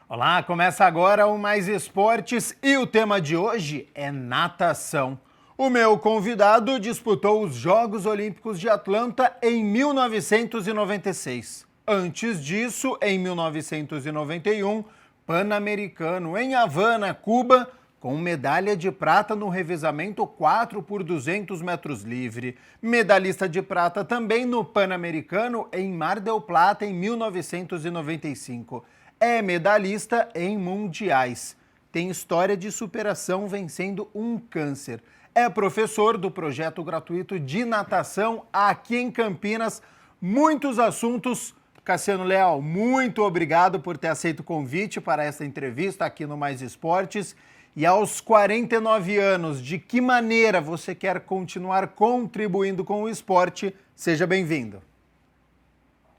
Olá, começa agora o Mais Esportes e o tema de hoje é natação. O meu convidado disputou os Jogos Olímpicos de Atlanta em 1996. Antes disso, em 1991, Pan-Americano em Havana, Cuba, com medalha de prata no revezamento 4 por 200 metros livre. Medalhista de prata também no Pan-Americano em Mar del Plata em 1995. É medalhista em mundiais. Tem história de superação vencendo um câncer. É professor do projeto gratuito de natação aqui em Campinas. Muitos assuntos. Cassiano Leal, muito obrigado por ter aceito o convite para essa entrevista aqui no Mais Esportes. E aos 49 anos, de que maneira você quer continuar contribuindo com o esporte? Seja bem-vindo.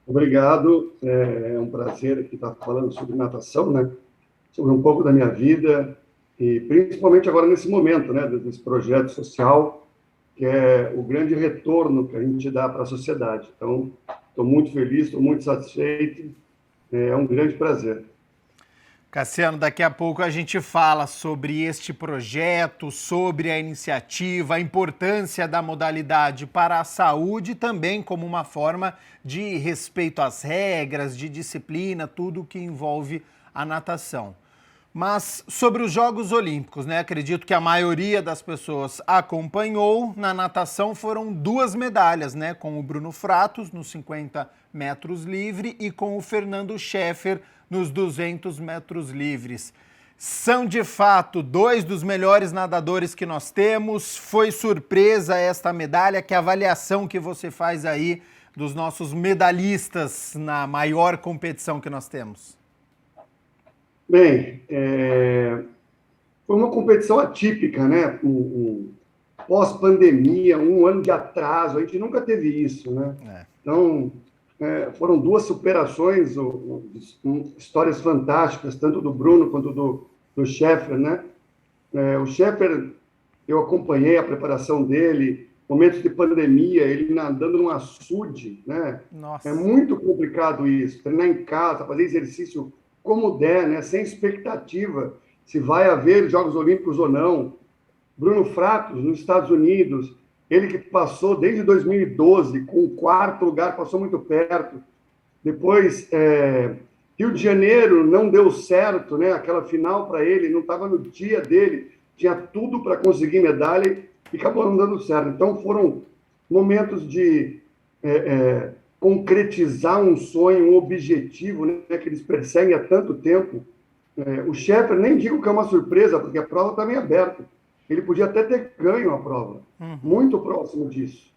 Obrigado, é um prazer aqui estar falando sobre natação, né? Sobre um pouco da minha vida e principalmente agora nesse momento, né? Desse projeto social, que é o grande retorno que a gente dá para a sociedade. Então, estou muito feliz, estou muito satisfeito, é um grande prazer. Cassiano, daqui a pouco a gente fala sobre este projeto, sobre a iniciativa, a importância da modalidade para a saúde, também como uma forma de respeito às regras, de disciplina, tudo que envolve a natação. Mas sobre os Jogos Olímpicos, né? Acredito que a maioria das pessoas acompanhou. Na natação foram 2 medalhas, né? Com o Bruno Fratos nos 50 metros livre e com o Fernando Scheffer nos 200 metros livres. São, de fato, 2 dos melhores nadadores que nós temos. Foi surpresa esta medalha. Que avaliação que você faz aí dos nossos medalhistas na maior competição que nós temos? Bem, foi uma competição atípica, né? Pós-pandemia, um ano de atraso, a gente nunca teve isso, né? Então, foram 2 superações, histórias fantásticas, tanto do Bruno quanto do Scheffer, né? O Scheffer, eu acompanhei a preparação dele, momentos de pandemia, ele nadando num açude, né? Nossa. É muito complicado isso, treinar em casa, fazer exercício como der, né? Sem expectativa se vai haver Jogos Olímpicos ou não. Bruno Fratos, nos Estados Unidos, ele que passou desde 2012 com o 4º lugar, passou muito perto. Depois, Rio de Janeiro não deu certo, né? Aquela final para ele, não estava no dia dele, tinha tudo para conseguir medalha e acabou não dando certo. Então, foram momentos de concretizar um sonho, um objetivo, né? Que eles perseguem há tanto tempo. O Scheffer, nem digo que é uma surpresa, porque a prova está meio aberta. Ele podia até ter ganho a prova, muito próximo disso.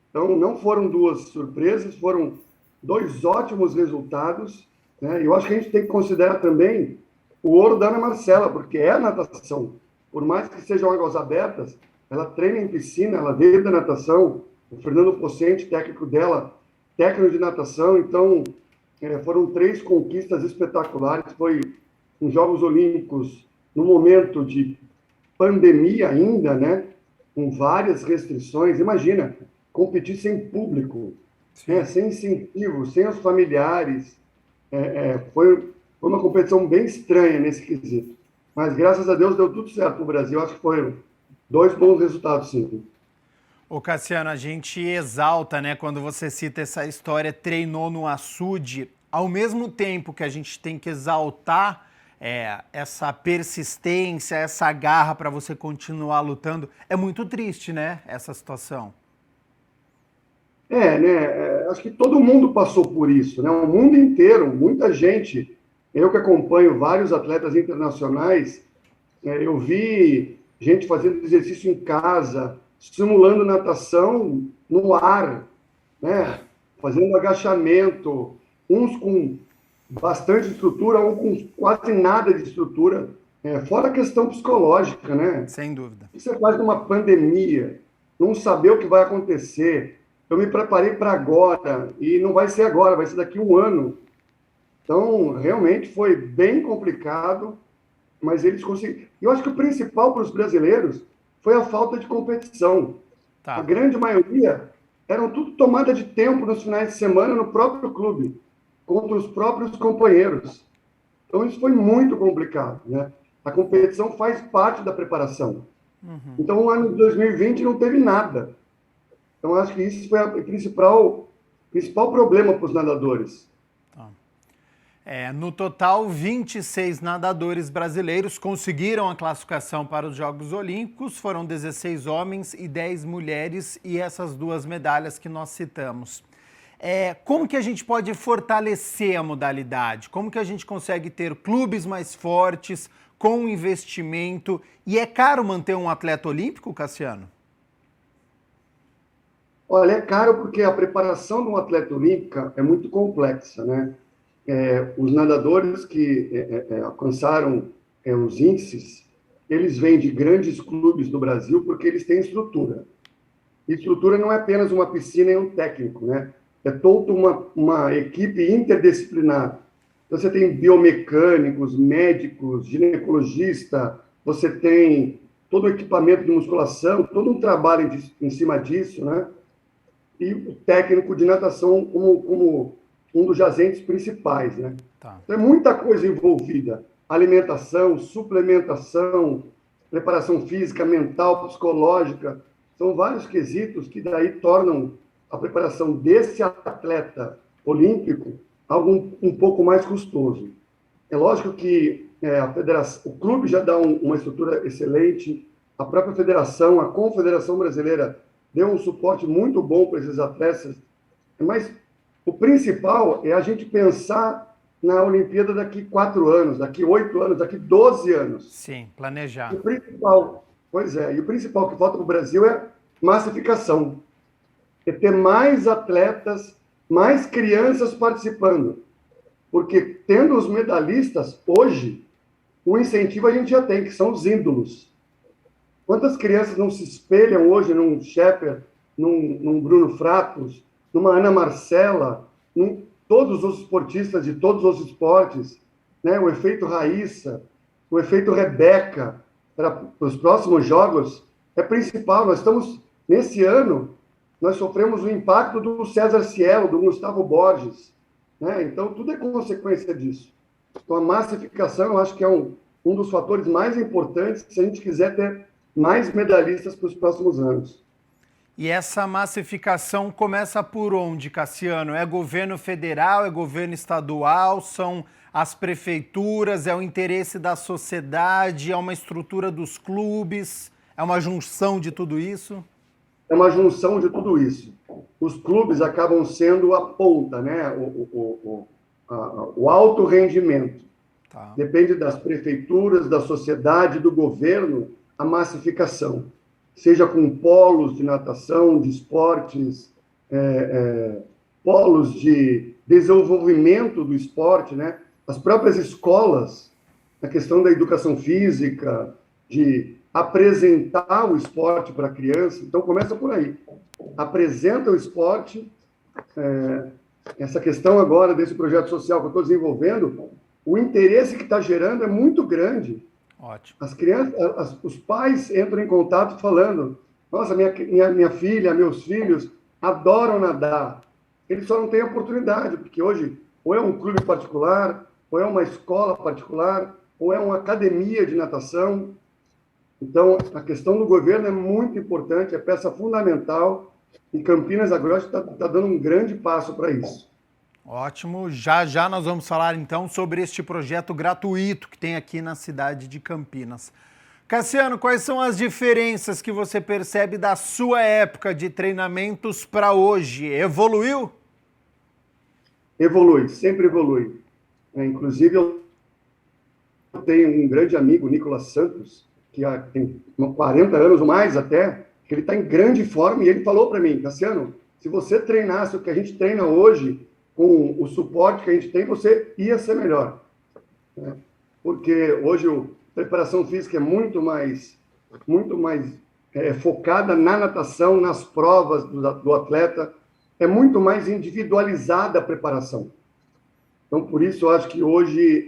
Então, não foram 2 surpresas, foram 2 ótimos resultados, né? Eu acho que a gente tem que considerar também o ouro da Ana Marcela, porque é a natação. Por mais que sejam águas abertas, ela treina em piscina, ela veio da natação. O Fernando Pocente, técnico dela, técnico de natação. Então, foram 3 conquistas espetaculares. Foi uns Jogos Olímpicos no momento de pandemia ainda, né? Com várias restrições. Imagina, competir sem público, né? Sem incentivo, sem os familiares. Foi uma competição bem estranha nesse quesito. Mas, graças a Deus, deu tudo certo no Brasil. Acho que foram 2 bons resultados, sim. Ô Cassiano, a gente exalta, né, quando você cita essa história, treinou no açude, ao mesmo tempo que a gente tem que exaltar essa persistência, essa garra para você continuar lutando. É muito triste, né, essa situação. Né? Acho que todo mundo passou por isso, né? O mundo inteiro, muita gente. Eu que acompanho vários atletas internacionais, eu vi gente fazendo exercício em casa, simulando natação no ar, né? Fazendo agachamento, uns com bastante estrutura, ou com quase nada de estrutura, fora a questão psicológica, né? Sem dúvida. O que você faz numa pandemia, não saber o que vai acontecer? Eu me preparei para agora, e não vai ser agora, vai ser daqui a um ano. Então, realmente foi bem complicado, mas eles conseguiram. Eu acho que o principal para os brasileiros foi a falta de competição. A grande maioria eram tudo tomada de tempo nos finais de semana no próprio clube, contra os próprios companheiros. Então, isso foi muito complicado, né? A competição faz parte da preparação. Então, o ano de 2020 não teve nada. Então, acho que isso foi o principal problema para os nadadores. No total, 26 nadadores brasileiros conseguiram a classificação para os Jogos Olímpicos. Foram 16 homens e 10 mulheres e essas 2 medalhas que nós citamos. Como que a gente pode fortalecer a modalidade? Como que a gente consegue ter clubes mais fortes, com investimento? E é caro manter um atleta olímpico, Cassiano? Olha, é caro porque a preparação de um atleta olímpico é muito complexa, né? Os nadadores que alcançaram os índices, eles vêm de grandes clubes do Brasil porque eles têm estrutura. E estrutura não é apenas uma piscina e um técnico, né? É toda uma equipe interdisciplinar. Então, você tem biomecânicos, médicos, ginecologista, você tem todo o equipamento de musculação, todo um trabalho em cima disso, né? E o técnico de natação como um dos agentes principais, né? Tá. Então, é muita coisa envolvida. Alimentação, suplementação, preparação física, mental, psicológica. São vários quesitos que daí tornam a preparação desse atleta olímpico algo um pouco mais custoso. É lógico que o clube já dá uma estrutura excelente, a própria federação, a Confederação Brasileira deu um suporte muito bom para esses atletas, mas o principal é a gente pensar na Olimpíada daqui 4 anos, daqui 8 anos, daqui 12 anos. Sim, planejar. E o principal que falta para o Brasil é massificação. É ter mais atletas, mais crianças participando. Porque tendo os medalhistas, hoje, o incentivo a gente já tem, que são os ídolos. Quantas crianças não se espelham hoje num Shepard, num Bruno Fratos, numa Ana Marcela, todos os esportistas de todos os esportes, né? O efeito Raíssa, o efeito Rebeca, para os próximos Jogos, é principal. Nesse ano, nós sofremos o impacto do César Cielo, do Gustavo Borges, né? Então, tudo é consequência disso. Então, a massificação, eu acho que é um dos fatores mais importantes se a gente quiser ter mais medalhistas para os próximos anos. E essa massificação começa por onde, Cassiano? É governo federal, é governo estadual, são as prefeituras, é o interesse da sociedade, é uma estrutura dos clubes, é uma junção de tudo isso? É uma junção de tudo isso. Os clubes acabam sendo a ponta, né? O alto rendimento. Tá. Depende das prefeituras, da sociedade, do governo, a massificação. Seja com polos de natação, de esportes, polos de desenvolvimento do esporte, né? As próprias escolas, a questão da educação física, de apresentar o esporte para a criança. Então, começa por aí. Apresenta o esporte. Essa questão agora desse projeto social que eu estou desenvolvendo, o interesse que está gerando é muito grande. Ótimo. As crianças, os pais entram em contato falando: nossa, minha filha, meus filhos adoram nadar. Eles só não têm oportunidade, porque hoje ou é um clube particular, ou é uma escola particular, ou é uma academia de natação. Então, a questão do governo é muito importante, é peça fundamental, e Campinas agora está dando um grande passo para isso. Ótimo. Já já nós vamos falar, então, sobre este projeto gratuito que tem aqui na cidade de Campinas. Cassiano, quais são as diferenças que você percebe da sua época de treinamentos para hoje? Evoluiu? Evolui, sempre evolui. Inclusive, eu tenho um grande amigo, Nicolas Santos, que tem 40 anos ou mais até, que ele está em grande forma, e ele falou para mim: Cassiano, se você treinasse o que a gente treina hoje, com o suporte que a gente tem, você ia ser melhor. Porque hoje a preparação física é muito mais focada na natação, nas provas do atleta, é muito mais individualizada a preparação. Então, por isso, eu acho que hoje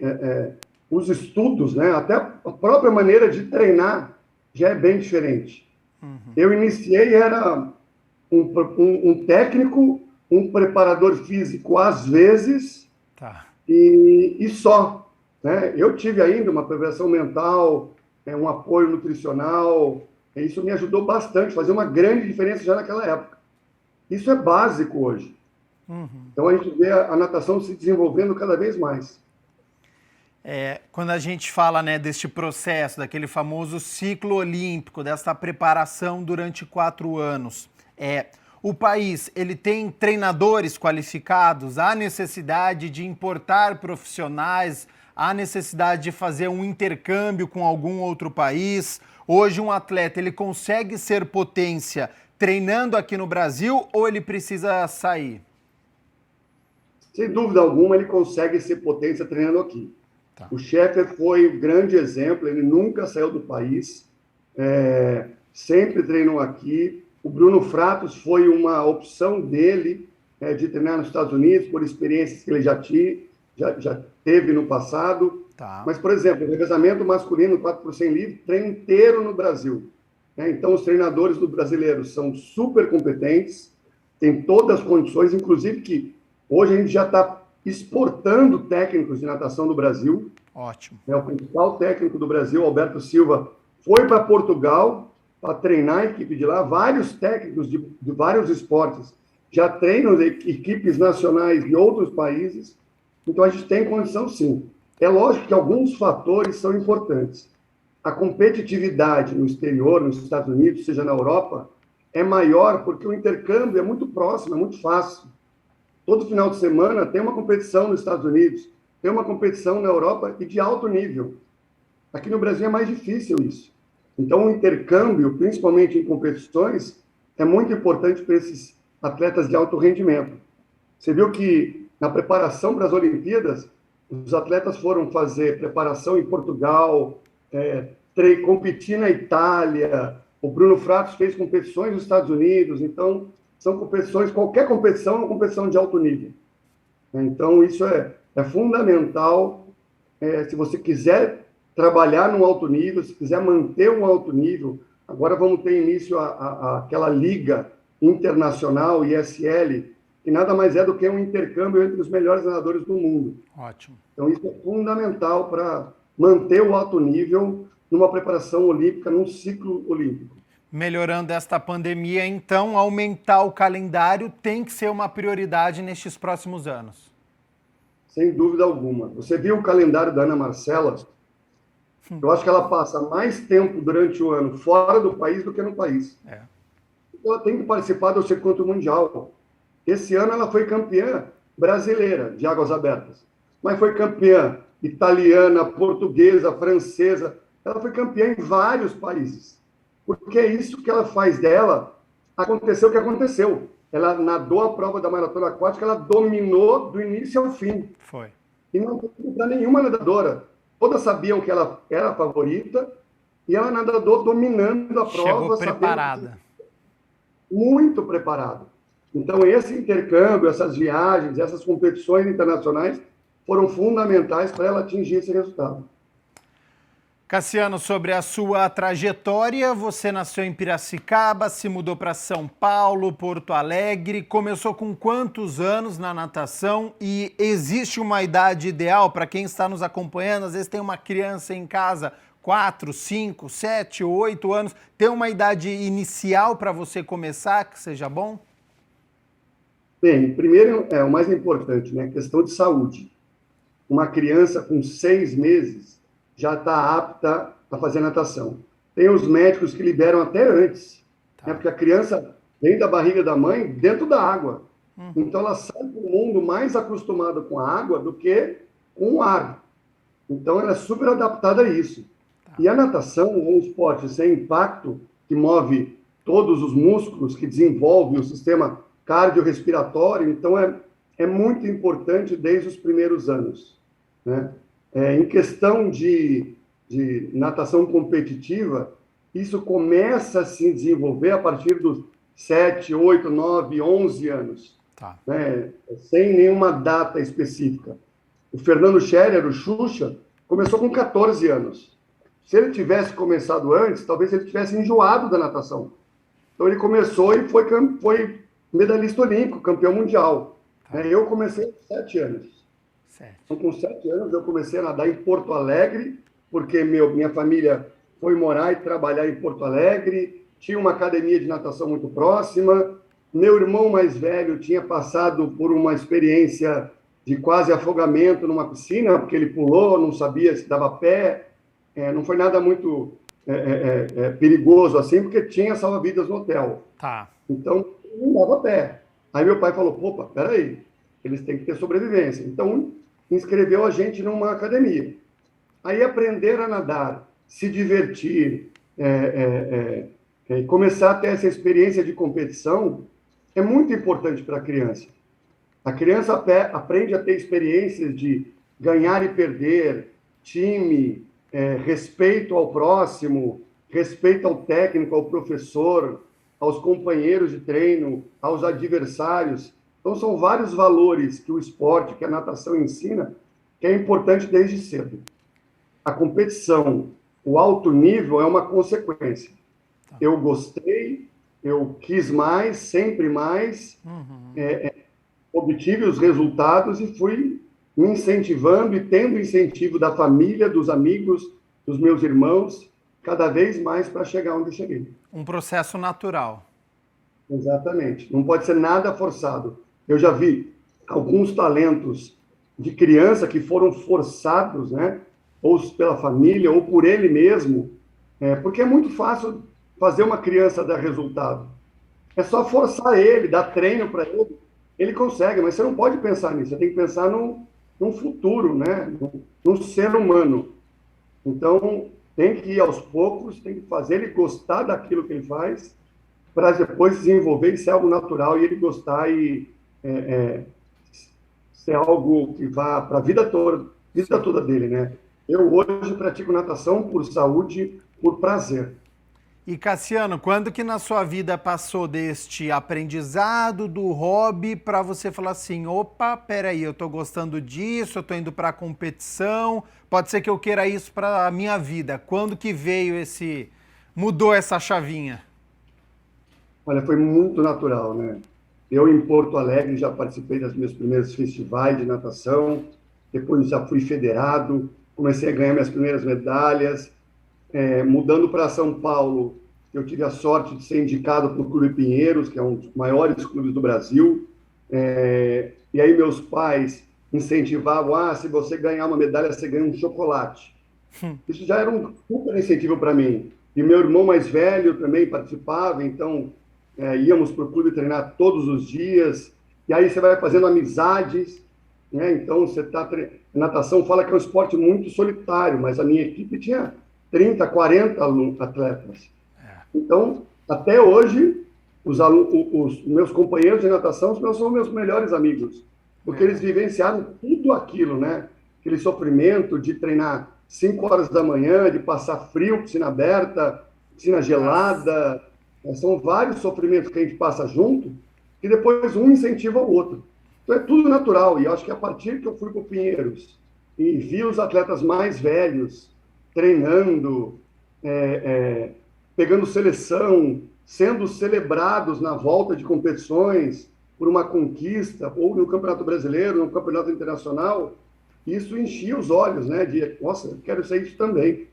os estudos, né, até a própria maneira de treinar já é bem diferente. Uhum. Eu iniciei, era um técnico, um preparador físico às vezes, tá. e só. né? Eu tive ainda uma preparação mental, um apoio nutricional, isso me ajudou bastante, fazia uma grande diferença já naquela época. Isso é básico hoje. Então a gente vê a natação se desenvolvendo cada vez mais. Quando a gente fala, né, deste processo, daquele famoso ciclo olímpico, dessa preparação durante 4 anos, o país ele tem treinadores qualificados, há necessidade de importar profissionais, há necessidade de fazer um intercâmbio com algum outro país. Hoje um atleta ele consegue ser potência treinando aqui no Brasil ou ele precisa sair? Sem dúvida alguma, ele consegue ser potência treinando aqui. Tá. O Schaefer foi um grande exemplo, ele nunca saiu do país, sempre treinou aqui. O Bruno Fratos foi uma opção dele de treinar nos Estados Unidos, por experiências que ele já teve no passado. Tá. Mas, por exemplo, o revezamento masculino 4x100 livre, treino inteiro no Brasil. Então, os treinadores do brasileiro são super competentes, têm todas as condições, inclusive que hoje a gente já está exportando técnicos de natação do Brasil. Ótimo. O principal técnico do Brasil, Alberto Silva, foi para Portugal para treinar a equipe de lá. Vários técnicos de vários esportes já treinam equipes nacionais de outros países. Então, a gente tem condição, sim. É lógico que alguns fatores são importantes. A competitividade no exterior, nos Estados Unidos, seja na Europa, é maior porque o intercâmbio é muito próximo, é muito fácil. Todo final de semana tem uma competição nos Estados Unidos, tem uma competição na Europa e de alto nível. Aqui no Brasil é mais difícil isso. Então, o intercâmbio, principalmente em competições, é muito importante para esses atletas de alto rendimento. Você viu que na preparação para as Olimpíadas, os atletas foram fazer preparação em Portugal, competir na Itália, o Bruno Fratos fez competições nos Estados Unidos, então são competições, qualquer competição é uma competição de alto nível. Então isso é fundamental, se você quiser trabalhar num alto nível, se quiser manter um alto nível. Agora vamos ter início aquela liga internacional, ISL, que nada mais é do que um intercâmbio entre os melhores nadadores do mundo. Ótimo. Então isso é fundamental para manter o alto nível numa preparação olímpica, num ciclo olímpico. Melhorando esta pandemia, então, aumentar o calendário tem que ser uma prioridade nestes próximos anos. Sem dúvida alguma. Você viu o calendário da Ana Marcela? Eu acho que ela passa mais tempo durante o ano fora do país do que no país. Ela tem que participar do circuito mundial. Esse ano ela foi campeã brasileira de águas abertas, mas foi campeã italiana, portuguesa, francesa. Ela foi campeã em vários países. Porque é isso que ela faz dela. Aconteceu o que aconteceu. Ela nadou a prova da maratona aquática, ela dominou do início ao fim. Foi. E não teve para nenhuma nadadora. Todas sabiam que ela era a favorita e ela nadou dominando a prova. Chegou preparada. Muito preparada. Então, esse intercâmbio, essas viagens, essas competições internacionais foram fundamentais para ela atingir esse resultado. Cassiano, sobre a sua trajetória, você nasceu em Piracicaba, se mudou para São Paulo, Porto Alegre, começou com quantos anos na natação e existe uma idade ideal para quem está nos acompanhando? Às vezes tem uma criança em casa, 4, 5, 7, 8 anos, tem uma idade inicial para você começar que seja bom? Bem, primeiro, o mais importante, né, questão de saúde. Uma criança com 6 meses já está apta a fazer natação. Tem os médicos que liberam até antes, né, porque a criança vem da barriga da mãe dentro da água. Então, ela sai para o mundo mais acostumada com a água do que com o ar. Então, ela é super adaptada a isso. E a natação é um esporte sem impacto, que move todos os músculos, que desenvolve o sistema cardiorrespiratório. Então, é muito importante desde os primeiros anos, né? Em questão de natação competitiva, isso começa a se desenvolver a partir dos 7, 8, 9, 11 anos, né? Sem nenhuma data específica. O Fernando Scherer, o Xuxa, começou com 14 anos. Se ele tivesse começado antes, talvez ele tivesse enjoado da natação. Então, ele começou e foi medalhista olímpico, campeão mundial. Eu comecei com 7 anos. 7. Então, com 7 anos, eu comecei a nadar em Porto Alegre, porque minha família foi morar e trabalhar em Porto Alegre, tinha uma academia de natação muito próxima. Meu irmão mais velho tinha passado por uma experiência de quase afogamento numa piscina, porque ele pulou, não sabia se dava pé. Não foi nada muito perigoso assim, porque tinha salva-vidas no hotel. Tá. Então, não dava pé. Aí meu pai falou, opa, peraí, eles têm que ter sobrevivência. Então, inscreveu a gente numa academia. Aí aprender a nadar, se divertir, começar a ter essa experiência de competição é muito importante para a criança. A criança aprende a ter experiências de ganhar e perder, time, respeito ao próximo, respeito ao técnico, ao professor, aos companheiros de treino, aos adversários. Então, são vários valores que o esporte, que a natação ensina, que é importante desde cedo. A competição, o alto nível é uma consequência. Eu gostei, eu quis mais, sempre mais, obtive os resultados e fui me incentivando e tendo incentivo da família, dos amigos, dos meus irmãos, cada vez mais para chegar onde eu cheguei. Um processo natural. Exatamente. Não pode ser nada forçado. Eu já vi alguns talentos de criança que foram forçados, né? Ou pela família, ou por ele mesmo, porque é muito fácil fazer uma criança dar resultado. É só forçar ele, dar treino para ele, ele consegue, mas você não pode pensar nisso, você tem que pensar num futuro, né? Num ser humano. Então, tem que ir aos poucos, tem que fazer ele gostar daquilo que ele faz, para depois desenvolver e ser algo natural e ele gostar e ser algo que vá para a vida toda dele, né? Eu hoje pratico natação por saúde, por prazer. E Cassiano, quando que na sua vida passou deste aprendizado, do hobby, para você falar assim, opa, peraí, eu tô gostando disso, eu tô indo para a competição, pode ser que eu queira isso para a minha vida. Quando que veio mudou essa chavinha? Olha, foi muito natural, né? Eu, em Porto Alegre, já participei dos meus primeiros festivais de natação, depois já fui federado, comecei a ganhar minhas primeiras medalhas. Mudando para São Paulo, eu tive a sorte de ser indicado para o Clube Pinheiros, que é um dos maiores clubes do Brasil. E aí meus pais incentivavam, se você ganhar uma medalha, você ganha um chocolate. Isso já era um super incentivo para mim. E meu irmão mais velho também participava, então íamos para o clube treinar todos os dias. E aí você vai fazendo amizades, né? Então você está... Natação fala que é um esporte muito solitário, mas a minha equipe tinha 30, 40 atletas. Então, até hoje, os meus companheiros de natação são meus melhores amigos, porque eles vivenciaram tudo aquilo, né? Aquele sofrimento de treinar 5 horas da manhã, de passar frio, piscina aberta, piscina gelada. São vários sofrimentos que a gente passa junto, e depois um incentiva o outro. Então, é tudo natural. E acho que a partir que eu fui para o Pinheiros e vi os atletas mais velhos treinando, pegando seleção, sendo celebrados na volta de competições por uma conquista, ou no Campeonato Brasileiro, no Campeonato Internacional, isso enchia os olhos, né? De, nossa, eu quero ser isso também.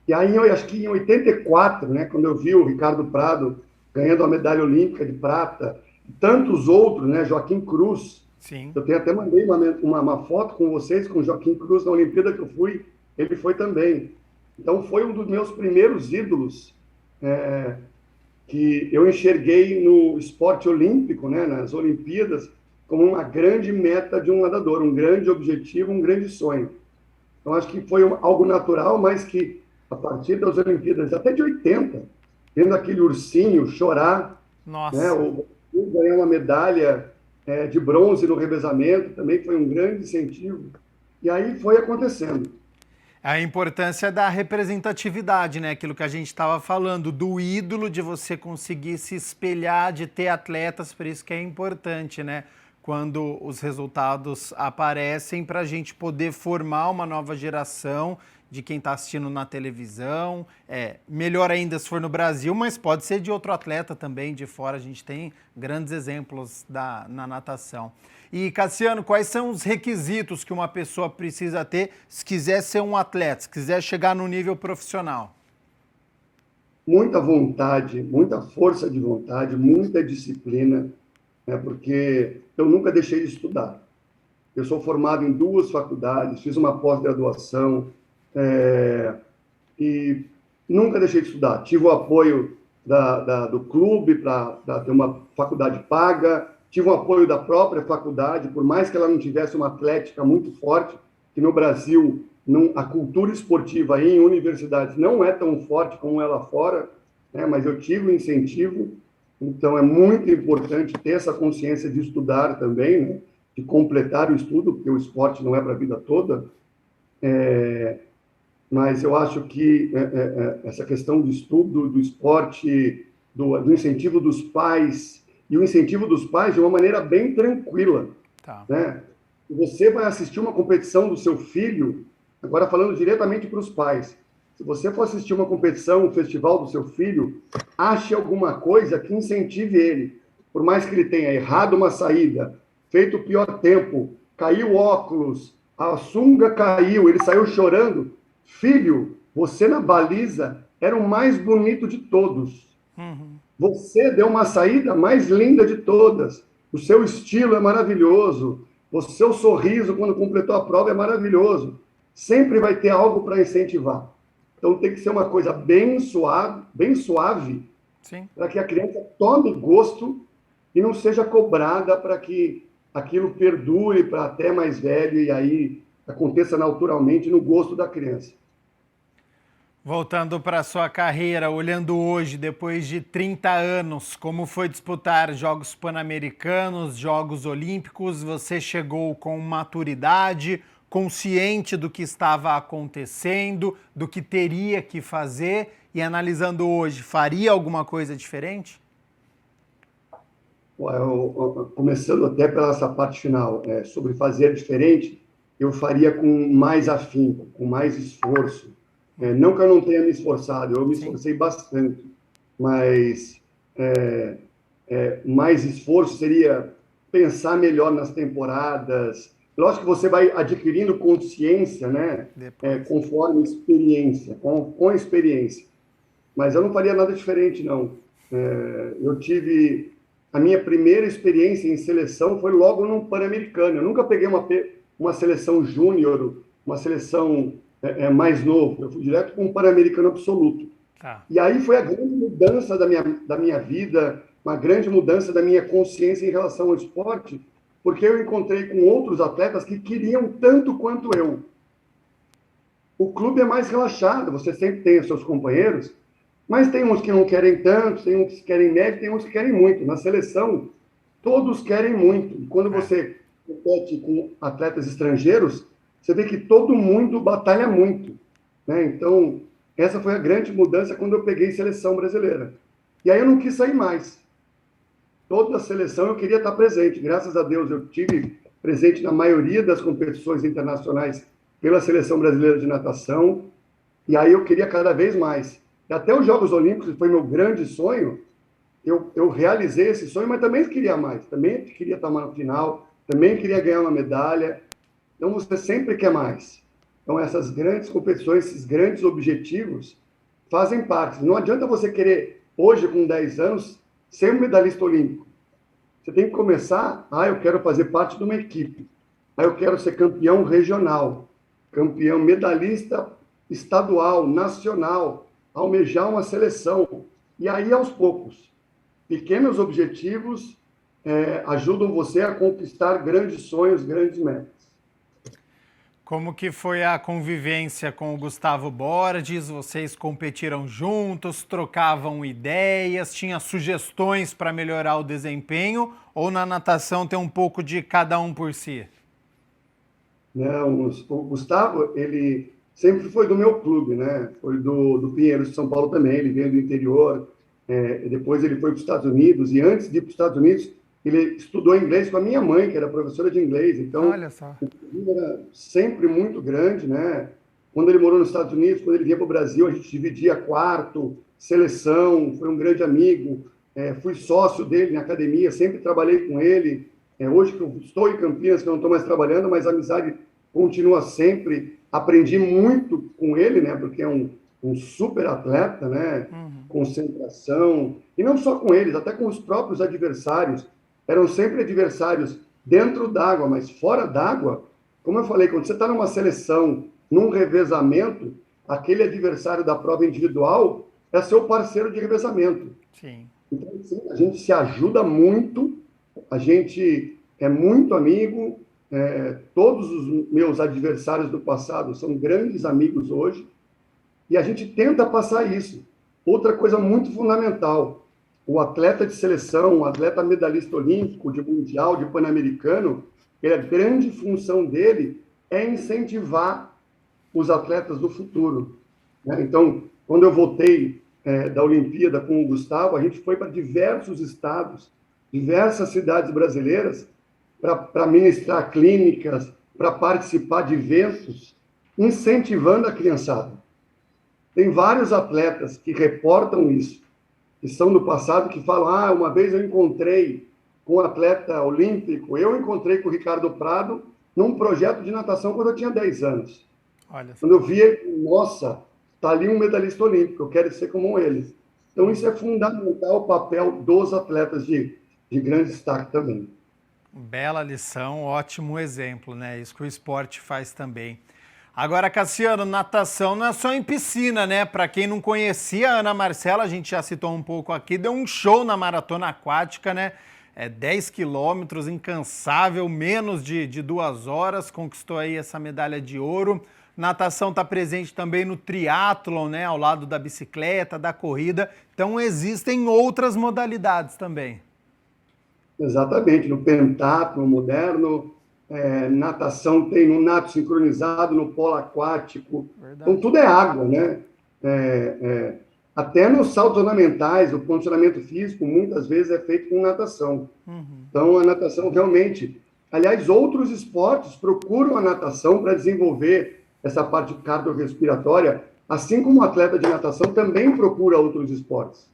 E aí, eu acho que em 84, né, quando eu vi o Ricardo Prado ganhando a medalha olímpica de prata, tantos outros, né, Joaquim Cruz. Sim. Eu até mandei uma foto com vocês, com o Joaquim Cruz, na Olimpíada que eu fui, ele foi também. Então, foi um dos meus primeiros ídolos que eu enxerguei no esporte olímpico, né, nas Olimpíadas, como uma grande meta de um nadador, um grande objetivo, um grande sonho. Então, acho que foi algo natural, mas que, a partir das Olimpíadas, até de 80, vendo aquele ursinho chorar, né, ou ganhar uma medalha de bronze no revezamento, também foi um grande incentivo. E aí foi acontecendo. A importância da representatividade, né? Aquilo que a gente estava falando, do ídolo, de você conseguir se espelhar, de ter atletas, por isso que é importante, né? Quando os resultados aparecem, para a gente poder formar uma nova geração de quem está assistindo na televisão. Melhor ainda se for no Brasil, mas pode ser de outro atleta também de fora. A gente tem grandes exemplos na natação. E, Cassiano, quais são os requisitos que uma pessoa precisa ter se quiser ser um atleta, se quiser chegar no nível profissional? Muita vontade, muita força de vontade, muita disciplina, né? Porque eu nunca deixei de estudar. Eu sou formado em 2 faculdades, fiz uma pós-graduação e nunca deixei de estudar. Tive o apoio do clube para ter uma faculdade paga, tive o apoio da própria faculdade, por mais que ela não tivesse uma atlética muito forte, que no Brasil a cultura esportiva em universidades não é tão forte como ela fora, né? Mas eu tive o incentivo, então é muito importante ter essa consciência de estudar também, né? De completar o estudo, porque o esporte não é para a vida toda, mas eu acho que essa questão do estudo, do esporte, do incentivo dos pais, e o incentivo dos pais de uma maneira bem tranquila, Tá. né? Você vai assistir uma competição do seu filho, agora falando diretamente para os pais, se você for assistir uma competição, um festival do seu filho, ache alguma coisa que incentive ele, por mais que ele tenha errado uma saída, feito o pior tempo, caiu o óculos, a sunga caiu, ele saiu chorando. Filho, você na baliza era o mais bonito de todos. Você deu uma saída mais linda de todas. O seu estilo é maravilhoso. O seu sorriso, quando completou a prova, é maravilhoso. Sempre vai ter algo para incentivar. Então, tem que ser uma coisa bem suave, para que a criança tome gosto e não seja cobrada para que aquilo perdure para até mais velho e aí aconteça naturalmente no gosto da criança. Voltando para a sua carreira, olhando hoje, depois de 30 anos, como foi disputar Jogos Pan-Americanos, Jogos Olímpicos? Você chegou com maturidade, consciente do que estava acontecendo, do que teria que fazer, e analisando hoje, faria alguma coisa diferente? Começando até pela essa parte final, sobre fazer diferente, eu faria com mais afinco, com mais esforço. Não que eu não tenha me esforçado, eu me esforcei bastante, mas mais esforço seria pensar melhor nas temporadas. Lógico que você vai adquirindo consciência, né? Conforme experiência, com experiência. Mas eu não faria nada diferente, não. Eu tive... A minha primeira experiência em seleção foi logo no Pan-Americano. Eu nunca peguei uma seleção júnior, uma seleção mais novo. Eu fui direto com um Pan-Americano absoluto. Tá. E aí foi a grande mudança da minha vida, uma grande mudança da minha consciência em relação ao esporte, porque eu encontrei com outros atletas que queriam tanto quanto eu. O clube é mais relaxado, você sempre tem os seus companheiros, mas tem uns que não querem tanto, tem uns que querem médio, tem uns que querem muito. Na seleção, todos querem muito. E quando você compete com atletas estrangeiros, você vê que todo mundo batalha muito, né? Então, essa foi a grande mudança quando eu peguei seleção brasileira. E aí eu não quis sair mais. Toda a seleção eu queria estar presente. Graças a Deus eu tive presente na maioria das competições internacionais pela Seleção Brasileira de Natação. E aí eu queria cada vez mais. E até os Jogos Olímpicos, que foi meu grande sonho, eu realizei esse sonho, mas também queria mais. Também queria estar na final, também queria ganhar uma medalha. Então, você sempre quer mais. Então, essas grandes competições, esses grandes objetivos fazem parte. Não adianta você querer, hoje, com 10 anos, ser um medalhista olímpico. Você tem que começar, eu quero fazer parte de uma equipe. Eu quero ser campeão regional, campeão medalhista estadual, nacional, almejar uma seleção. E aí, aos poucos, pequenos objetivos ajudam você a conquistar grandes sonhos, grandes metas. Como que foi a convivência com o Gustavo Borges? Vocês competiram juntos, trocavam ideias, tinha sugestões para melhorar o desempenho, ou na natação tem um pouco de cada um por si? Não, o Gustavo, ele sempre foi do meu clube, né? Foi do Pinheiros de São Paulo também, ele veio do interior, depois ele foi para os Estados Unidos, e antes de ir para os Estados Unidos, ele estudou inglês com a minha mãe, que era professora de inglês, então olha só, o clube era sempre muito grande, né? quando ele morou nos Estados Unidos, quando ele vinha para o Brasil, a gente dividia quarto, seleção, foi um grande amigo, fui sócio dele na academia, sempre trabalhei com ele. Hoje que eu estou em Campinas, que eu não estou mais trabalhando, mas a amizade continua sempre. Aprendi muito com ele, né? Porque é um super atleta, né? Concentração. E não só com eles, até com os próprios adversários. Eram sempre adversários dentro d'água, mas fora d'água. Como eu falei, quando você está numa seleção, num revezamento, aquele adversário da prova individual é seu parceiro de revezamento. Sim. Então, assim, a gente se ajuda muito, a gente é muito amigo, todos os meus adversários do passado são grandes amigos hoje, e a gente tenta passar isso. Outra coisa muito fundamental, o atleta de seleção, o atleta medalhista olímpico, de mundial, de pan-americano, a grande função dele é incentivar os atletas do futuro, né? Então, quando eu voltei da Olimpíada com o Gustavo, a gente foi para diversos estados, diversas cidades brasileiras, para ministrar clínicas, para participar de eventos, incentivando a criançada. Tem vários atletas que reportam isso, que são do passado, que falam, uma vez eu encontrei com um atleta olímpico, eu encontrei com o Ricardo Prado num projeto de natação quando eu tinha 10 anos. Olha, quando eu vi ele, nossa, está ali um medalhista olímpico, eu quero ser como ele. Então, isso é fundamental, o papel dos atletas de grande destaque também. Bela lição, ótimo exemplo, né? Isso que o esporte faz também. Agora, Cassiano, natação não é só em piscina, né? Para quem não conhecia a Ana Marcela, a gente já citou um pouco aqui, deu um show na maratona aquática, né? 10 quilômetros, incansável, menos de 2 horas, conquistou aí essa medalha de ouro. Natação está presente também no triatlon, né? Ao lado da bicicleta, da corrida. Então, existem outras modalidades também. Exatamente, no pentatlo moderno, natação tem no nado sincronizado, no polo aquático. Verdade. Então, tudo é água, né? Até nos saltos ornamentais, o condicionamento físico, muitas vezes, é feito com natação. Então, a natação realmente... Aliás, outros esportes procuram a natação para desenvolver essa parte cardiorrespiratória, assim como o atleta de natação também procura outros esportes.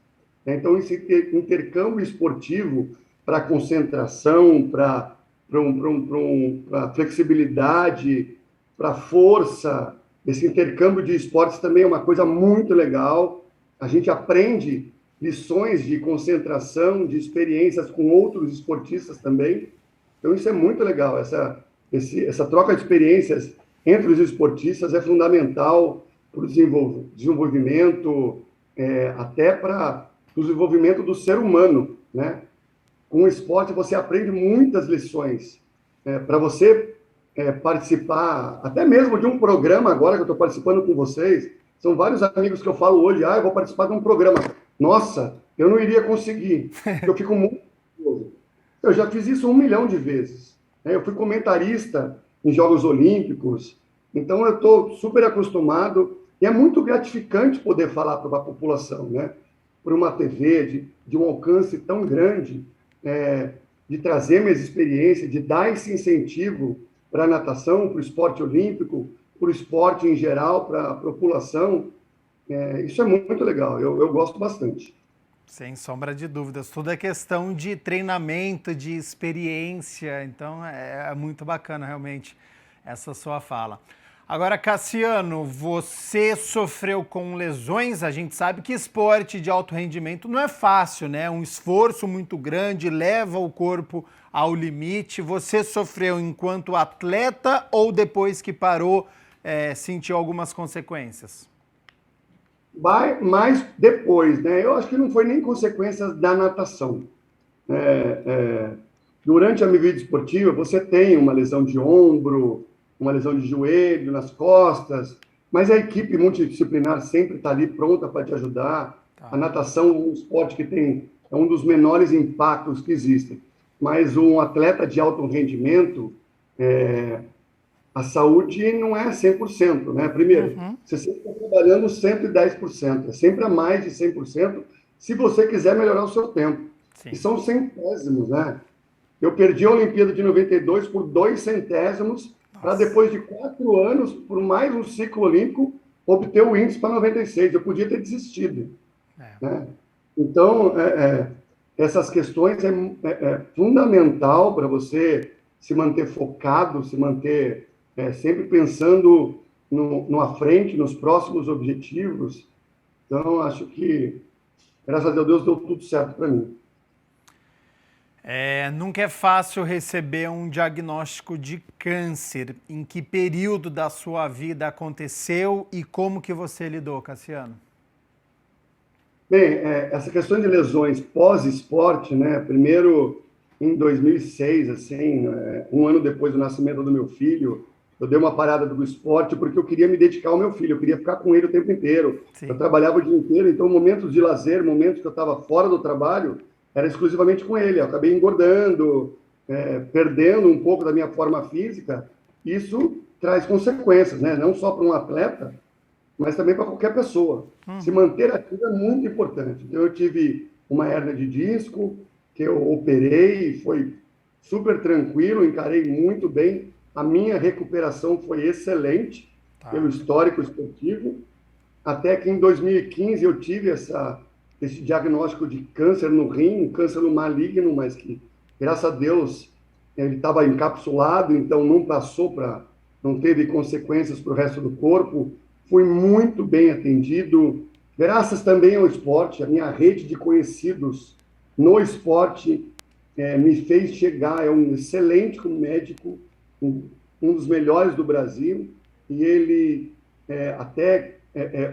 Então, esse intercâmbio esportivo para concentração, para flexibilidade, para força, esse intercâmbio de esportes também é uma coisa muito legal. A gente aprende lições de concentração, de experiências com outros esportistas também. Então, isso é muito legal. Essa troca de experiências entre os esportistas é fundamental para o desenvolvimento, até para o desenvolvimento do ser humano, né? Com o esporte, você aprende muitas lições. Para você participar, até mesmo de um programa agora que eu estou participando com vocês, são vários amigos que eu falo hoje, eu vou participar de um programa. Nossa, eu não iria conseguir, porque eu fico muito nervoso. Eu já fiz isso 1 milhão de vezes. Eu fui comentarista em Jogos Olímpicos, então eu estou super acostumado, e é muito gratificante poder falar para a população, né? Por uma TV de um alcance tão grande, de trazer minhas experiências, de dar esse incentivo para a natação, para o esporte olímpico, para o esporte em geral, para a população. Isso é muito legal, eu gosto bastante. Sem sombra de dúvidas. Tudo é questão de treinamento, de experiência, então é muito bacana realmente essa sua fala. Agora, Cassiano, você sofreu com lesões, a gente sabe que esporte de alto rendimento não é fácil, né? Um esforço muito grande, leva o corpo ao limite. Você sofreu enquanto atleta ou depois que parou, sentiu algumas consequências? Mas depois, né? Eu acho que não foi nem consequências da natação. Durante a minha vida esportiva, você tem uma lesão de ombro, uma lesão de joelho, nas costas, mas a equipe multidisciplinar sempre está ali pronta para te ajudar. Tá. A natação é um esporte que é um dos menores impactos que existem. Mas um atleta de alto rendimento, a saúde não é 100%, né? Primeiro, você sempre está trabalhando 110%, é sempre a mais de 100%, se você quiser melhorar o seu tempo. Sim. E são centésimos, né? Eu perdi a Olimpíada de 92 por 2 centésimos para depois de 4 anos, por mais um ciclo olímpico, obter o índice para 96. Eu podia ter desistido. Né? Então, essas questões é fundamental para você se manter focado, se manter sempre pensando à frente, nos próximos objetivos. Então, acho que, graças a Deus, deu tudo certo para mim. Nunca é fácil receber um diagnóstico de câncer. Em que período da sua vida aconteceu e como que você lidou, Cassiano? Bem, essa questão de lesões pós-esporte, né? Primeiro, em 2006, assim, um ano depois do nascimento do meu filho, eu dei uma parada do esporte porque eu queria me dedicar ao meu filho, eu queria ficar com ele o tempo inteiro. Sim. Eu trabalhava o dia inteiro, então momentos de lazer, momentos que eu estava fora do trabalho, era exclusivamente com ele. Eu acabei engordando, perdendo um pouco da minha forma física. Isso traz consequências, né? Não só para um atleta, mas também para qualquer pessoa. Se manter ativo é muito importante. Então, eu tive uma hérnia de disco, que eu operei, foi super tranquilo, encarei muito bem. A minha recuperação foi excelente, pelo histórico esportivo, até que em 2015 eu tive esse diagnóstico de câncer no rim, um câncer maligno, mas que, graças a Deus, ele estava encapsulado, então não teve consequências para o resto do corpo. Fui muito bem atendido, graças também ao esporte. A minha rede de conhecidos no esporte me fez chegar, é um excelente médico, um dos melhores do Brasil, e ele até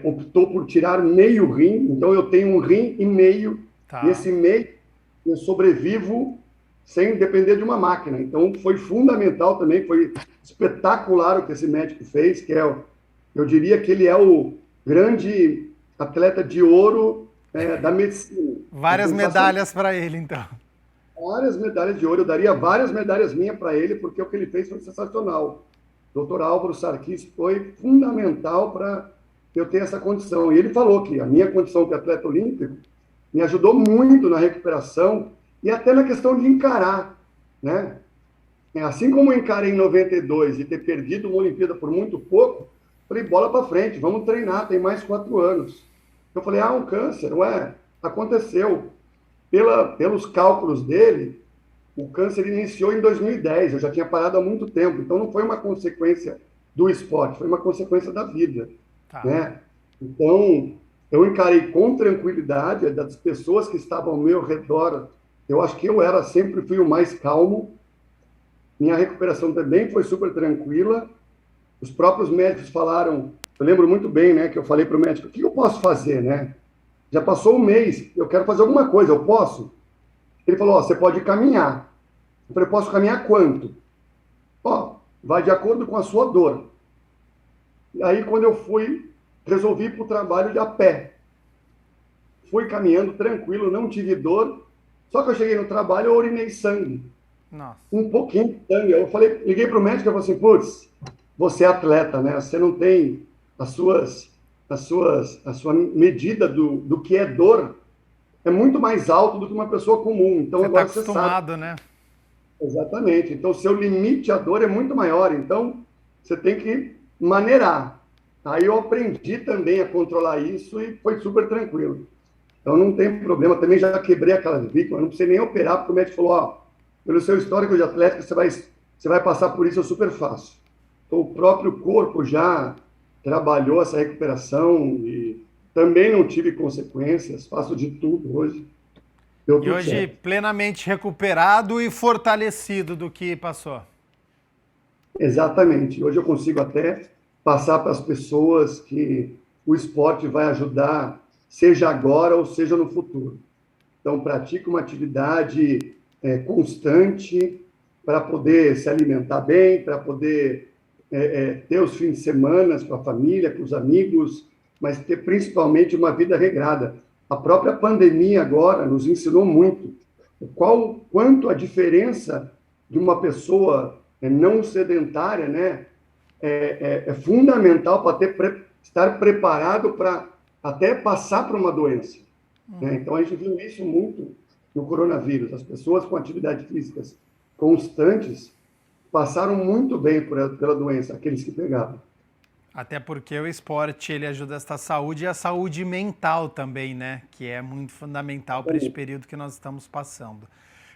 optou por tirar meio rim, então eu tenho um rim e meio, e esse meio eu sobrevivo sem depender de uma máquina. Então foi fundamental também, foi espetacular o que esse médico fez, que eu diria que ele é o grande atleta de ouro da medicina. Várias medalhas para ele, então. Várias medalhas de ouro. Eu daria várias medalhas minhas para ele, porque o que ele fez foi sensacional. O Dr. Álvaro Sarkis foi fundamental para eu ter essa condição. E ele falou que a minha condição de atleta olímpico me ajudou muito na recuperação e até na questão de encarar, né? Assim como eu encarei em 92 e ter perdido uma Olimpíada por muito pouco, falei, bola para frente, vamos treinar, tem mais 4 anos. Eu falei, um câncer, aconteceu. Pelos cálculos dele, o câncer iniciou em 2010, eu já tinha parado há muito tempo, então não foi uma consequência do esporte, foi uma consequência da vida. Né? Então, eu encarei com tranquilidade, das pessoas que estavam ao meu redor, eu acho que eu sempre fui o mais calmo, minha recuperação também foi super tranquila. Os próprios médicos falaram, eu lembro muito bem, né, que eu falei para o médico, o que eu posso fazer, né? Já passou um mês, eu quero fazer alguma coisa, eu posso? Ele falou, você pode caminhar. Eu falei, posso caminhar quanto? Vai de acordo com a sua dor. E aí, quando eu resolvi ir para o trabalho de a pé. Fui caminhando tranquilo, não tive dor, só que eu cheguei no trabalho, eu urinei sangue. Nossa. Um pouquinho de sangue. Eu liguei para o médico e falei assim, putz, você é atleta, né? Você não tem a sua medida do que é dor é muito mais alto do que uma pessoa comum. Então, agora você sabe. Acostumado, né? Exatamente. Então, seu limite à dor é muito maior. Então, você tem que maneirar. Aí eu aprendi também a controlar isso e foi super tranquilo. Então, não tem problema. Também já quebrei aquelas vítimas, não precisei nem operar, porque o médico falou, pelo seu histórico de atlética, você vai passar por isso, é super fácil. Então, o próprio corpo já trabalhou essa recuperação e também não tive consequências, faço de tudo hoje. Deu tudo hoje certo. Plenamente recuperado e fortalecido do que passou. Exatamente. Hoje eu consigo até passar para as pessoas que o esporte vai ajudar, seja agora ou seja no futuro. Então, pratique uma atividade constante para poder se alimentar bem, para poder ter os fins de semana com a família, com os amigos, mas ter principalmente uma vida regrada. A própria pandemia agora nos ensinou muito. Quanto a diferença de uma pessoa não sedentária, né, é fundamental para estar preparado para até passar por uma doença. Né? Então, a gente viu isso muito no coronavírus. As pessoas com atividades físicas constantes passaram muito bem pela doença, aqueles que pegaram. Até porque o esporte ele ajuda esta saúde e a saúde mental também, né? Que é muito fundamental para este período que nós estamos passando.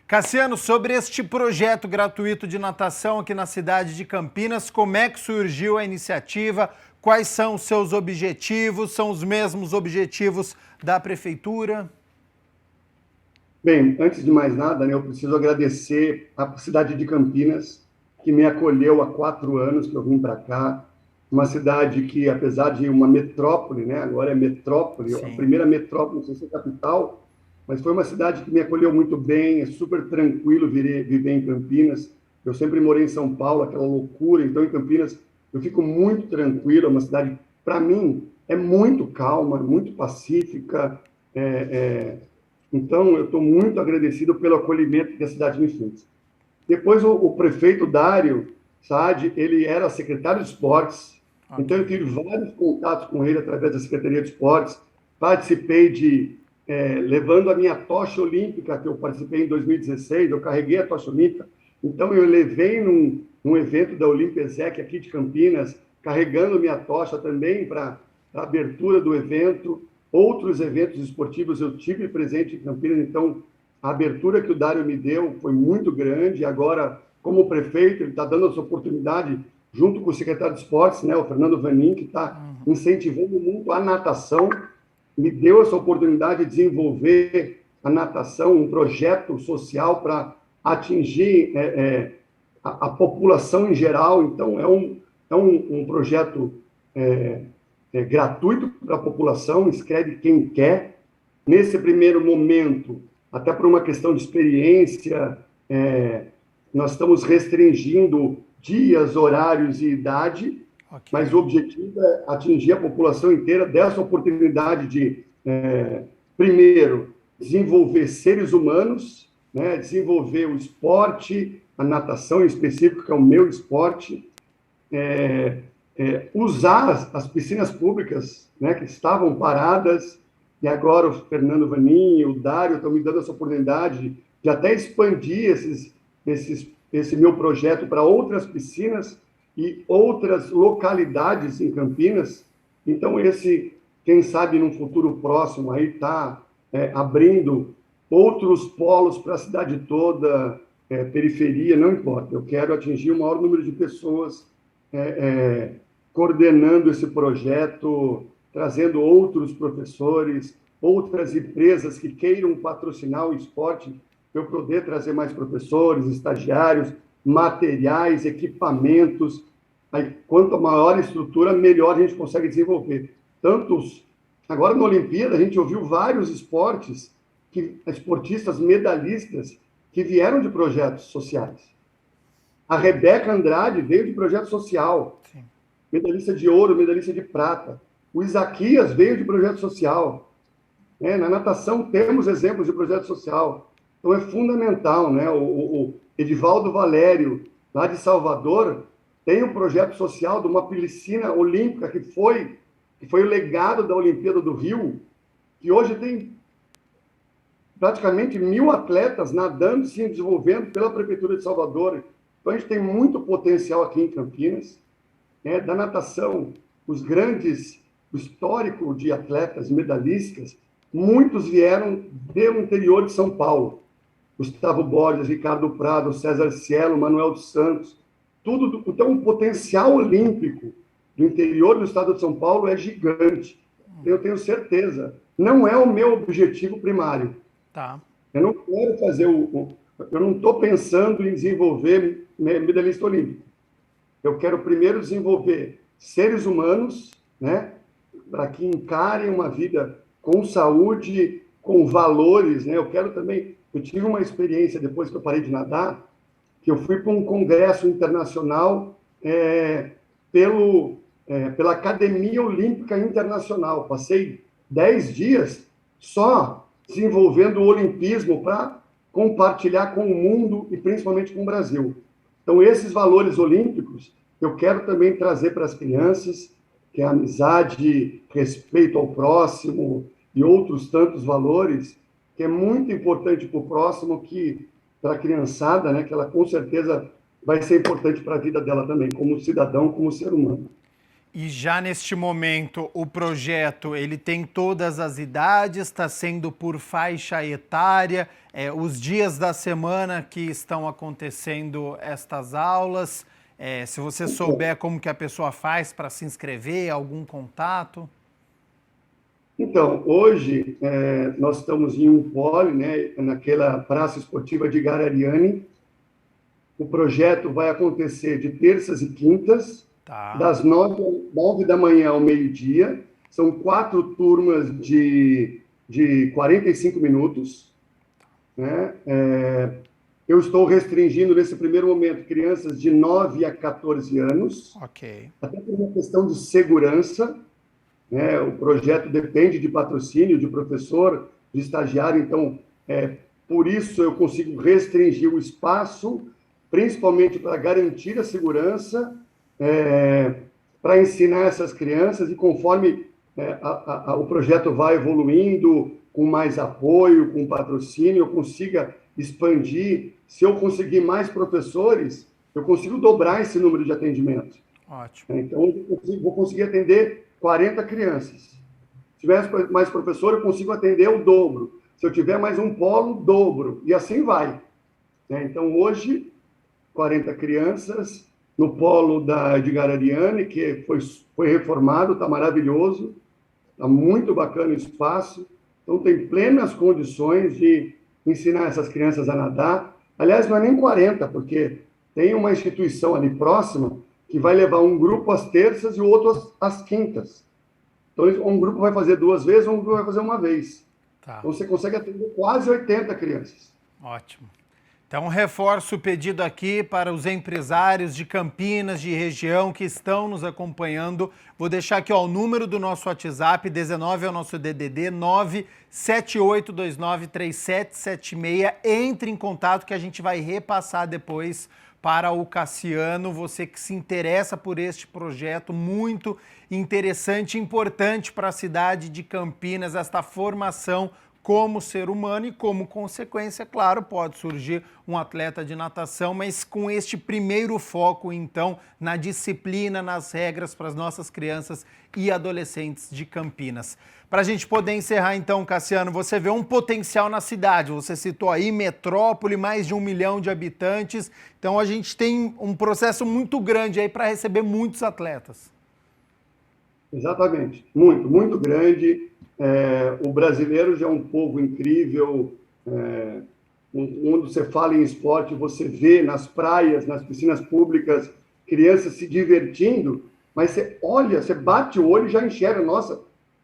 Cassiano, sobre este projeto gratuito de natação aqui na cidade de Campinas, como é que surgiu a iniciativa? Quais são os seus objetivos? São os mesmos objetivos da prefeitura? Bem, antes de mais nada, né, eu preciso agradecer à cidade de Campinas, que me acolheu há 4 anos que eu vim para cá. Uma cidade que, apesar de uma metrópole, né, agora é metrópole, Sim. a primeira metrópole, não sei se é capital, mas foi uma cidade que me acolheu muito bem, é super tranquilo viver em Campinas. Eu sempre morei em São Paulo, aquela loucura, então em Campinas eu fico muito tranquilo, é uma cidade, para mim, é muito calma, muito pacífica, então eu estou muito agradecido pelo acolhimento que a cidade me fez. Depois o prefeito Dário Saad, ele era secretário de esportes, então eu tive vários contatos com ele através da Secretaria de Esportes, participei levando a minha tocha olímpica, que eu participei em 2016, eu carreguei a tocha olímpica, então eu levei num evento da Olimpesec aqui de Campinas, carregando minha tocha também para a abertura do evento. Outros eventos esportivos eu tive presente em Campinas, então a abertura que o Dário me deu foi muito grande. Agora, como prefeito, ele está dando essa oportunidade, junto com o secretário de esportes, né, o Fernando Vanin, que está incentivando muito a natação, me deu essa oportunidade de desenvolver a natação, um projeto social para atingir a população em geral. Então, é um projeto gratuito para a população, inscreve quem quer. Nesse primeiro momento, até por uma questão de experiência, nós estamos restringindo dias, horários e idade, mas o objetivo é atingir a população inteira, dessa oportunidade de, primeiro, desenvolver seres humanos, né, desenvolver o esporte, a natação em específico, que é o meu esporte, usar as piscinas públicas, né, que estavam paradas, e agora o Fernando Vanin e o Dário estão me dando essa oportunidade de até expandir esse meu projeto para outras piscinas e outras localidades em Campinas. Então, quem sabe, num futuro próximo, aí está abrindo outros polos para a cidade toda, periferia, não importa. Eu quero atingir o maior número de pessoas coordenando esse projeto, trazendo outros professores, outras empresas que queiram patrocinar o esporte, para eu poder trazer mais professores, estagiários, materiais, equipamentos. Aí, quanto maior a estrutura, melhor a gente consegue desenvolver. Agora, na Olimpíada, a gente ouviu vários esportistas medalhistas que vieram de projetos sociais. A Rebeca Andrade veio de projeto social. Sim. Medalhista de ouro, medalhista de prata. O Isaquias veio de projeto social. Na natação temos exemplos de projeto social. Então é fundamental, né? O Edivaldo Valério, lá de Salvador, tem um projeto social de uma piscina olímpica que foi o legado da Olimpíada do Rio, que hoje tem praticamente 1.000 atletas nadando e se desenvolvendo pela Prefeitura de Salvador. Então a gente tem muito potencial aqui em Campinas. Da natação, o histórico de atletas medalhistas, muitos vieram do interior de São Paulo. Gustavo Borges, Ricardo Prado, César Cielo, Manuel dos Santos, tudo. Então, o potencial olímpico do interior do estado de São Paulo é gigante. Eu tenho certeza. Não é o meu objetivo primário. Tá. Eu não quero fazer eu não estou pensando em desenvolver medalhista olímpico. Eu quero primeiro desenvolver seres humanos, né, para que encarem uma vida com saúde, com valores, né? Eu tive uma experiência depois que eu parei de nadar, que eu fui para um congresso internacional pela Academia Olímpica Internacional. Passei 10 dias só desenvolvendo o olimpismo para compartilhar com o mundo e principalmente com o Brasil. Então, esses valores olímpicos eu quero também trazer para as crianças, que é a amizade, respeito ao próximo e outros tantos valores, que é muito importante para o próximo, para a criançada, né, que ela com certeza vai ser importante para a vida dela também, como cidadão, como ser humano. E já neste momento, o projeto ele tem todas as idades, está sendo por faixa etária, os dias da semana que estão acontecendo estas aulas. Se você souber como que a pessoa faz para se inscrever, algum contato? Então, hoje nós estamos em um pole, né, naquela praça esportiva de Garariani. O projeto vai acontecer de terças e quintas, Tá. das 9 da manhã ao meio-dia. São 4 turmas de 45 minutos. Né? Eu estou restringindo, nesse primeiro momento, crianças de 9 a 14 anos, Ok. até por uma questão de segurança. Né? O projeto depende de patrocínio, de professor, de estagiário, então, por isso eu consigo restringir o espaço, principalmente para garantir a segurança, para ensinar essas crianças, e conforme o projeto vai evoluindo, com mais apoio, com patrocínio, eu consiga expandir. Se eu conseguir mais professores, eu consigo dobrar esse número de atendimentos. Ótimo. Então, eu vou conseguir atender 40 crianças. Se tiver mais professor, eu consigo atender o dobro. Se eu tiver mais um polo, o dobro. E assim vai. Então, hoje, 40 crianças no polo da Edgar Ariane, que foi reformado, está maravilhoso, está muito bacana o espaço. Então, tem plenas condições de ensinar essas crianças a nadar. Aliás, não é nem 40, porque tem uma instituição ali próxima que vai levar um grupo às terças e o outro às quintas. Então, um grupo vai fazer 2 vezes, um grupo vai fazer 1 vez. Tá. Então, você consegue atender quase 80 crianças. Ótimo. Então, reforço o pedido aqui para os empresários de Campinas, de região, que estão nos acompanhando. Vou deixar aqui o número do nosso WhatsApp, 19 é o nosso DDD, 978293776. Entre em contato que a gente vai repassar depois para o Cassiano. Você que se interessa por este projeto muito interessante e importante para a cidade de Campinas, esta formação como ser humano e como consequência, claro, pode surgir um atleta de natação, mas com este primeiro foco, então, na disciplina, nas regras para as nossas crianças e adolescentes de Campinas. Para a gente poder encerrar, então, Cassiano, você vê um potencial na cidade, você citou aí metrópole, mais de 1 milhão de habitantes, então a gente tem um processo muito grande aí para receber muitos atletas. Exatamente, muito, muito grande. O brasileiro já é um povo incrível. Quando você fala em esporte, você vê nas praias, nas piscinas públicas, crianças se divertindo, mas você olha, você bate o olho e já enxerga, nossa,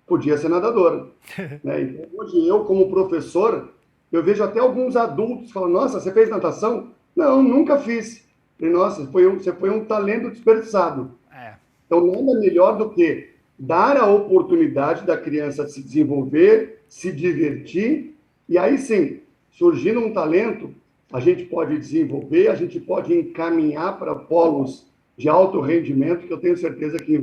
podia ser nadadora. Então, hoje eu, como professor, eu vejo até alguns adultos falando, nossa, você fez natação? Não, nunca fiz. E, nossa, você foi um talento desperdiçado. Então, nada melhor do que dar a oportunidade da criança se desenvolver, se divertir, e aí sim, surgindo um talento, a gente pode desenvolver, a gente pode encaminhar para polos de alto rendimento, que eu tenho certeza que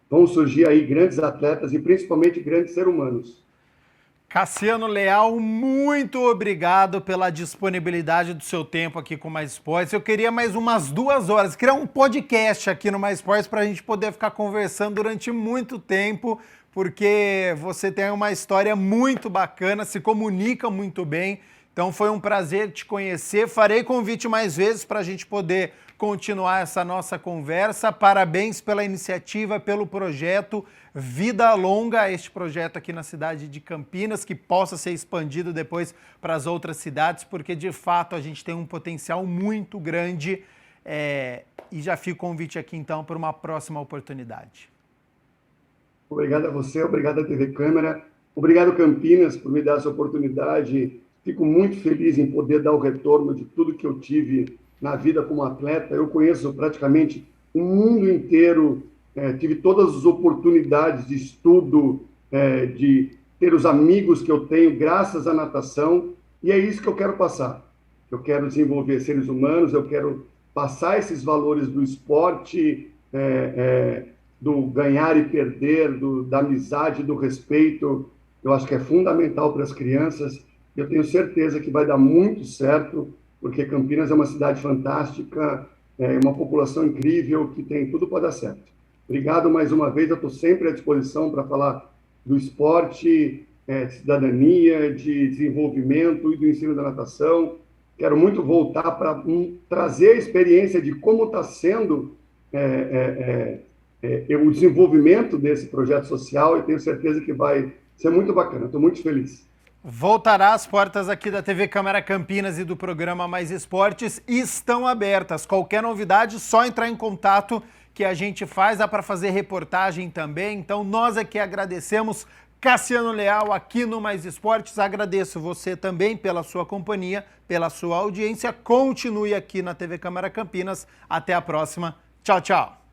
vão surgir aí grandes atletas e principalmente grandes seres humanos. Cassiano Leal, muito obrigado pela disponibilidade do seu tempo aqui com o Mais Esportes. Eu queria mais umas 2 horas, criar um podcast aqui no Mais Esportes para a gente poder ficar conversando durante muito tempo, porque você tem uma história muito bacana, se comunica muito bem. Então foi um prazer te conhecer. Farei convite mais vezes para a gente poder continuar essa nossa conversa. Parabéns pela iniciativa, pelo projeto. Vida longa a este projeto aqui na cidade de Campinas, que possa ser expandido depois para as outras cidades, porque de fato a gente tem um potencial muito grande. E já fica o convite aqui então para uma próxima oportunidade. Obrigado a você, obrigado à TV Câmara, obrigado Campinas por me dar essa oportunidade. Fico muito feliz em poder dar o retorno de tudo que eu tive na vida como atleta. Eu conheço praticamente o mundo inteiro, tive todas as oportunidades de estudo, de ter os amigos que eu tenho graças à natação, e é isso que eu quero passar. Eu quero desenvolver seres humanos, eu quero passar esses valores do esporte, do ganhar e perder, da amizade, do respeito. Eu acho que é fundamental para as crianças. Eu tenho certeza que vai dar muito certo, porque Campinas é uma cidade fantástica, uma população incrível que tem tudo para dar certo. Obrigado mais uma vez, eu estou sempre à disposição para falar do esporte, de cidadania, de desenvolvimento e do ensino da natação. Quero muito voltar para trazer a experiência de como está sendo o desenvolvimento desse projeto social, e tenho certeza que vai ser muito bacana. Estou muito feliz. Voltará, as portas aqui da TV Câmara Campinas e do programa Mais Esportes estão abertas. Qualquer novidade, só entrar em contato que a gente faz, dá para fazer reportagem também. Então nós aqui agradecemos. Cassiano Leal aqui no Mais Esportes, agradeço você também pela sua companhia, pela sua audiência. Continue aqui na TV Câmara Campinas. Até a próxima. Tchau, tchau.